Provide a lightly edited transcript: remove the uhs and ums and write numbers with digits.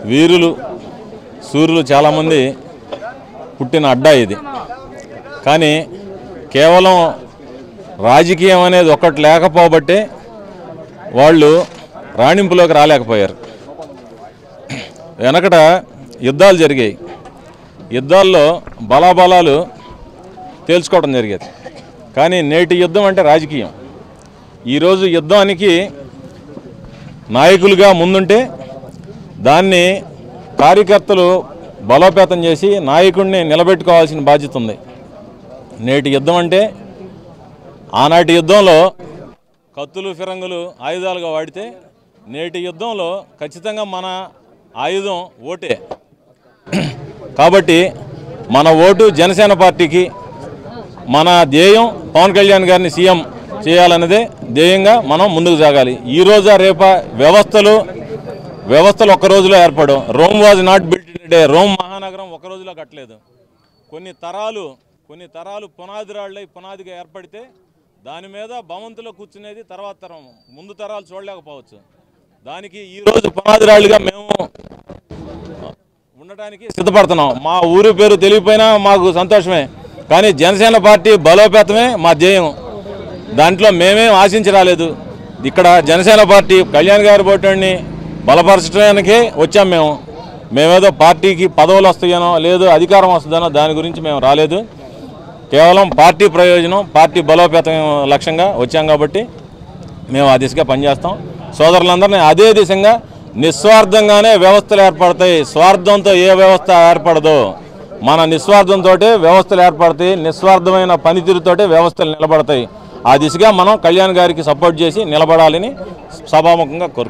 వీరులు సూర్యులు చాలామంది పుట్టిన అడ్డా ఇది. కానీ కేవలం రాజకీయం అనేది ఒక్కటి లేకపోబట్టే వాళ్ళు రాణింపులోకి రాలేకపోయారు. వెనకట యుద్ధాలు జరిగాయి, యుద్ధాల్లో బలాబలాలు తేల్చుకోవడం జరిగేది. కానీ నేటి యుద్ధం అంటే రాజకీయం. ఈరోజు యుద్ధానికి నాయకులుగా ముందుంటే దాన్ని కార్యకర్తలు బలోపేతం చేసి నాయకుడిని నిలబెట్టుకోవాల్సిన బాధ్యత ఉంది. నేటి యుద్ధం అంటే ఆనాటి యుద్ధంలో కత్తులు ఫిరంగులు ఆయుధాలుగా వాడితే నేటి యుద్ధంలో ఖచ్చితంగా మన ఆయుధం ఓటే. కాబట్టి మన ఓటు జనసేన పార్టీకి, మన ధ్యేయం పవన్ కళ్యాణ్ గారిని సీఎం చేయాలన్నదే ధ్యేయంగా మనం ముందుకు సాగాలి. ఈరోజు రేపా వ్యవస్థలు ఒక్క రోజులో ఏర్పడం. Rome was not built in day. Rome మహానగరం ఒక రోజులో కట్టలేదు. కొన్ని తరాలు పునాది రాళ్ళై పునాదిగా ఏర్పడితే దాని మీద భవంతులో కూర్చునేది తర్వాత తరం, ముందు తరాలు చూడలేకపోవచ్చు. దానికి ఈరోజు పునాది రాళ్ళుగా మేము ఉండటానికి సిద్ధపడుతున్నాం. మా ఊరి పేరు తెలియపోయినా మాకు సంతోషమే. కానీ జనసేన పార్టీ బలోపేతమే మా ధ్యేయం. దాంట్లో మేమేం ఆశించి రాలేదు. ఇక్కడ జనసేన పార్టీ కళ్యాణ్ గారి పోటీని బలపరచడానికే వచ్చాం. మేమేదో పార్టీకి పదవులు వస్తాయనో లేదు అధికారం వస్తుందనో దాని గురించి మేము రాలేదు. కేవలం పార్టీ ప్రయోజనం, పార్టీ బలోపేతం లక్ష్యంగా వచ్చాం. కాబట్టి మేము ఆ దిశగా పనిచేస్తాం. సోదరులందరినీ అదే దిశగా నిస్వార్థంగానే వ్యవస్థలు ఏర్పడతాయి. స్వార్థంతో ఏ వ్యవస్థ ఏర్పడదు. మన నిస్వార్థంతో వ్యవస్థలు ఏర్పడతాయి. నిస్వార్థమైన పనితీరుతోటే వ్యవస్థలు నిలబడతాయి. ఆ దిశగా మనం కళ్యాణ్ గారికి సపోర్ట్ చేసి నిలబడాలని సభాముఖంగా కోరుకుంటున్నాం.